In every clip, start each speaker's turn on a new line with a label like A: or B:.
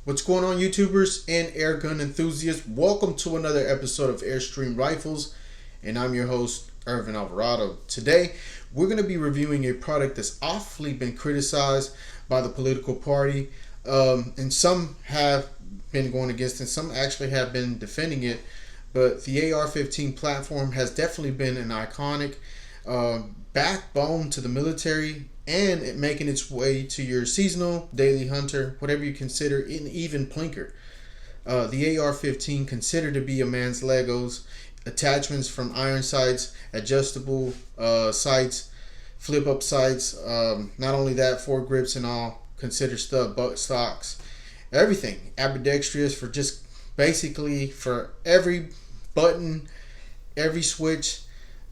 A: What's going on, YouTubers and airgun enthusiasts? Welcome to another episode of Airstream Rifles, and I'm your host, Irvin Alvarado. Today, we're going to be reviewing a product that's awfully been criticized by the political party, and some have been going against it, some actually have been defending it. But the AR-15 platform has definitely been an iconic backbone to the military, and it making its way to your seasonal, daily hunter, whatever you consider, and even plinker. The AR-15 considered to be a man's Legos. Attachments from iron sights, adjustable sights, flip up sights. Not only that, foregrips and all, consider stuff, butt stocks, everything. Ambidextrous for just basically for every button, every switch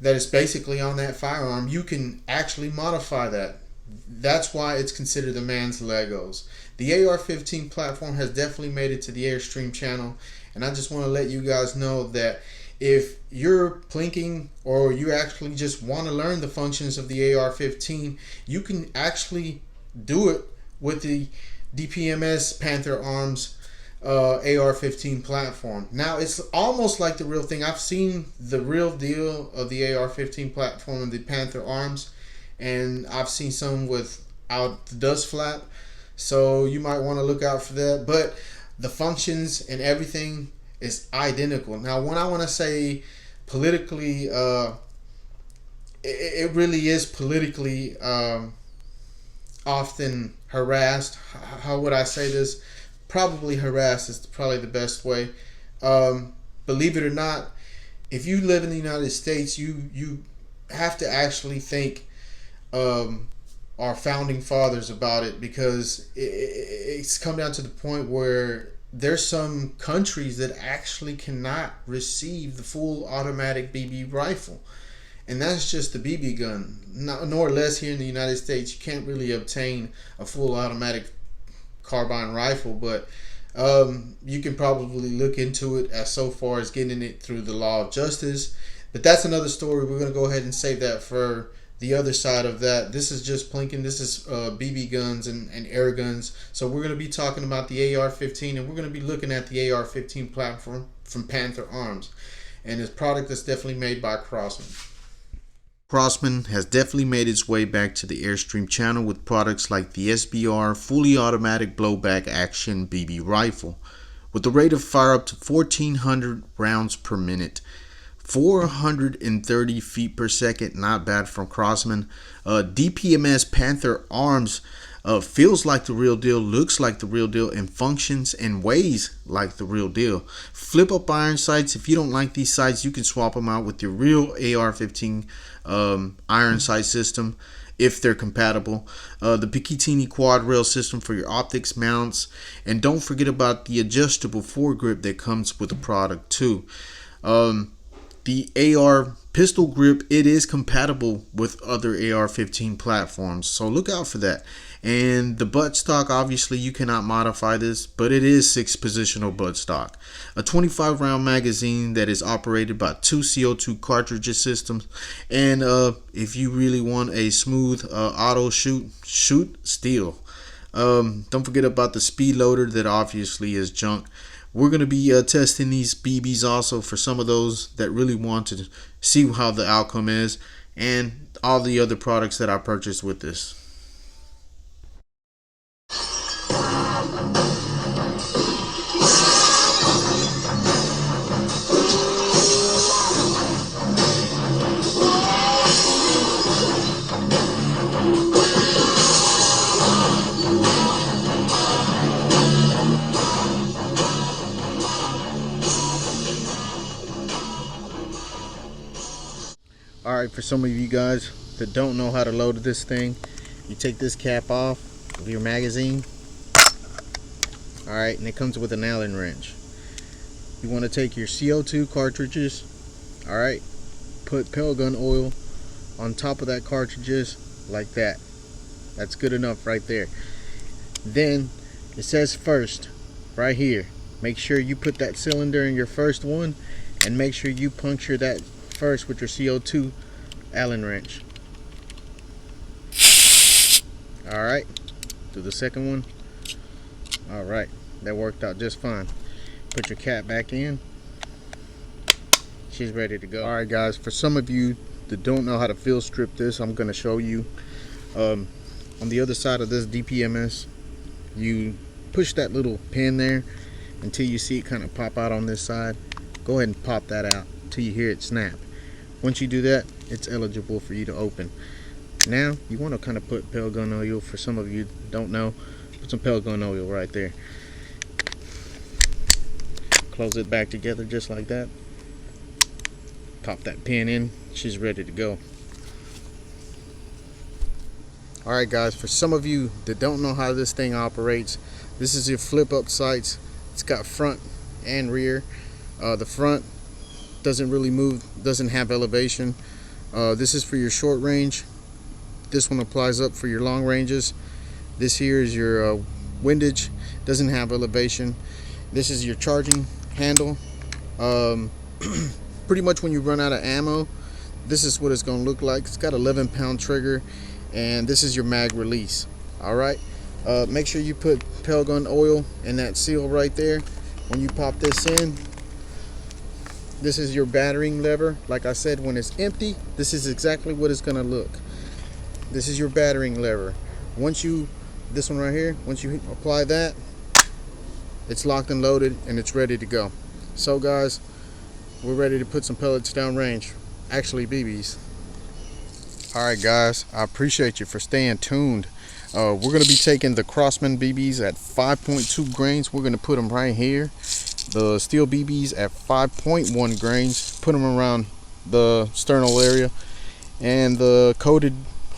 A: that is basically on that firearm, you can actually modify that. That's why it's considered the man's Legos. The AR-15 platform has definitely made it to the Airstream channel, and I just want to let you guys know that if you're plinking or you actually just want to learn the functions of the AR-15, you can actually do it with the DPMS Panther Arms AR-15 platform. Now it's almost like the real thing. I've seen the real deal of the AR-15 platform and the Panther Arms, and I've seen some without the dust flap, so you might want to look out for that. But the functions and everything is identical. Now when I want to say politically, it really is politically often harassed. How would I say this? Probably harassed is probably the best way. Believe it or not, if you live in the United States, you have to actually think our founding fathers about it, because it's come down to the point where there's some countries that actually cannot receive the full automatic BB rifle, and that's just the BB gun. Nor less here in the United States, you can't really obtain a full automatic carbine rifle, but you can probably look into it as so far as getting it through the law of justice. But that's another story. We're going to go ahead and save that for the other side of that. This is just plinking. This is BB guns and air guns. So we're going to be talking about the AR-15, and we're going to be looking at the AR-15 platform from Panther Arms, and it's a product that's definitely made by Crosman. Crosman has definitely made its way back to the Airstream channel with products like the SBR fully automatic blowback action BB rifle with a rate of fire up to 1,400 rounds per minute, 430 feet per second. Not bad from Crosman. DPMS Panther Arms feels like the real deal, looks like the real deal, and functions and weighs like the real deal. Flip up iron sights. If you don't like these sights, you can swap them out with your real AR-15 iron sight system if they're compatible. The Picatinny quad rail system for your optics mounts, and don't forget about the adjustable foregrip that comes with the product too. The AR pistol grip, it is compatible with other AR-15 platforms, so look out for that. And the buttstock, obviously you cannot modify this, but it is 6 positional buttstock. A 25 round magazine that is operated by 2 CO2 cartridges systems, and if you really want a smooth auto shoot steel. Don't forget about the speed loader that obviously is junk. We're going to be testing these BBs also for some of those that really want to see how the outcome is, and all the other products that I purchased with this. Alright, for some of you guys that don't know how to load this thing, you take this cap off of your magazine. Alright, and it comes with an Allen wrench. You want to take your CO2 cartridges, alright, put pellet gun oil on top of that cartridges like that. That's good enough right there. Then it says first right here, make sure you put that cylinder in your first one, and make sure you puncture that first with your CO2 Allen wrench. Alright, do the second one. Alright, That worked out just fine. Put your cat back in. She's ready to go. Alright guys, for some of you that don't know how to field strip this, I'm going to show you. On the other side of this DPMS, you push that little pin there until you see it kind of pop out on this side. Go ahead and pop that out until you hear it snap. Once you do that, it's eligible for you to open. Now you want to kind of put pellet gun oil. For some of you that don't know, put some pellet gun oil right there. Close it back together just like that. Pop that pin in. She's ready to go. Alright guys, for some of you that don't know how this thing operates, this is your flip up sights. It's got front and rear. The front doesn't really move, doesn't have elevation. This is for your short range. This one applies up for your long ranges. This here is your windage, doesn't have elevation. This is your charging handle. Pretty much when you run out of ammo, this is what it's going to look like. It's got an 11-pound trigger, and this is your mag release. Alright, make sure you put pellet gun oil in that seal right there. When you pop this in, this is your battering lever. Like I said, when it's empty, this is exactly what it's going to look. This is your battering lever. Once you, this one right here, once you apply that, it's locked and loaded and it's ready to go. So guys, we're ready to put some pellets down range. Actually, BBs. Alright guys, I appreciate you for staying tuned. We're going to be taking the Crosman BBs at 5.2 grains. We're going to put them right here. The steel BBs at 5.1 grains. Put them around the sternal area. And the coated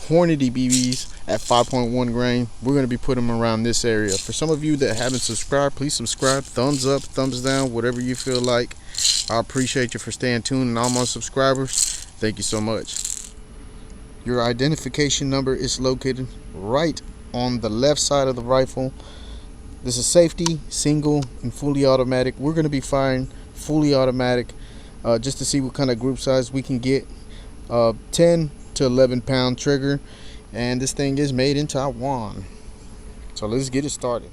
A: Hornady BBs at 5.1 grain. We're going to be putting them around this area. For some of you that haven't subscribed, please subscribe. Thumbs up, thumbs down, whatever you feel like. I appreciate you for staying tuned, and all my subscribers, thank you so much. Your identification number is located right on the left side of the rifle. This is safety, single, and fully automatic. We're going to be firing fully automatic just to see what kind of group size we can get. 10 to 11-pound trigger, and this thing is made in Taiwan. So let's get it started.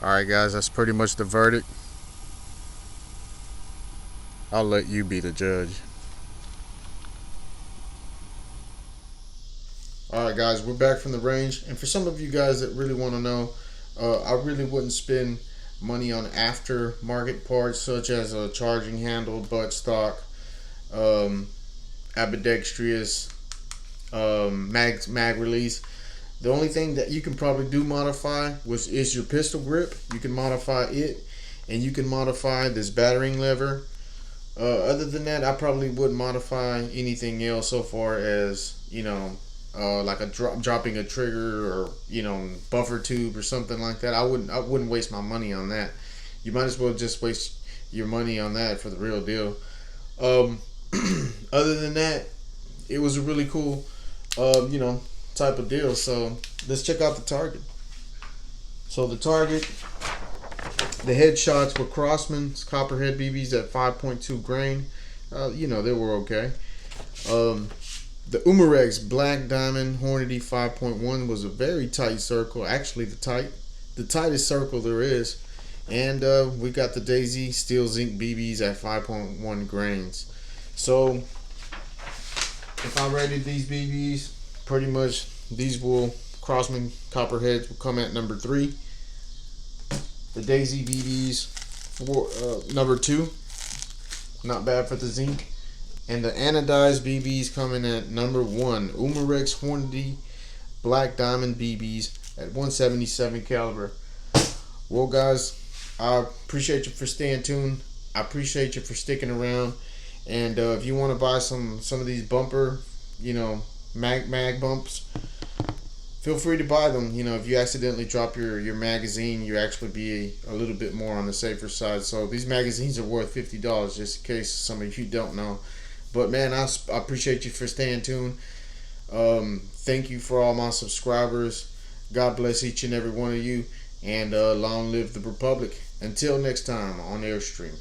A: Alright guys, that's pretty much the verdict. I'll let you be the judge. Alright guys, we're back from the range, and for some of you guys that really want to know, I really wouldn't spend money on aftermarket parts such as a charging handle, buttstock, ambidextrous, mag release. The only thing that you can probably do modify is your pistol grip. You can modify it, and you can modify this battering lever. Other than that, I probably wouldn't modify anything else so far as, you know, like a dropping a trigger, or, you know, buffer tube or something like that. I wouldn't waste my money on that. You might as well just waste your money on that for the real deal. Other than that, it was a really cool, you know, type of deal. So let's check out the target. So the target, the headshots were Crosman's Copperhead BBs at 5.2 grain. You know, they were okay. The Umarex Black Diamond Hornady 5.1 was a very tight circle. Actually, the tightest circle there is. And we got the Daisy Steel Zinc BBs at 5.1 grains. So if I rated these BBs, pretty much these will Crossman Copperheads will come at number 3. The Daisy BBs number 2. Not bad for the zinc. And the anodized BBs coming at number 1. Umarex Hornady Black Diamond BBs at 177 caliber. Well, guys, I appreciate you for staying tuned. I appreciate you for sticking around. And if you want to buy some of these bumper, mag bumps, feel free to buy them. If you accidentally drop your magazine, you actually be a little bit more on the safer side. So these magazines are worth $50, just in case some of you don't know. But man, I appreciate you for staying tuned. Thank you for all my subscribers. God bless each and every one of you. And long live the Republic. Until next time on Airstream.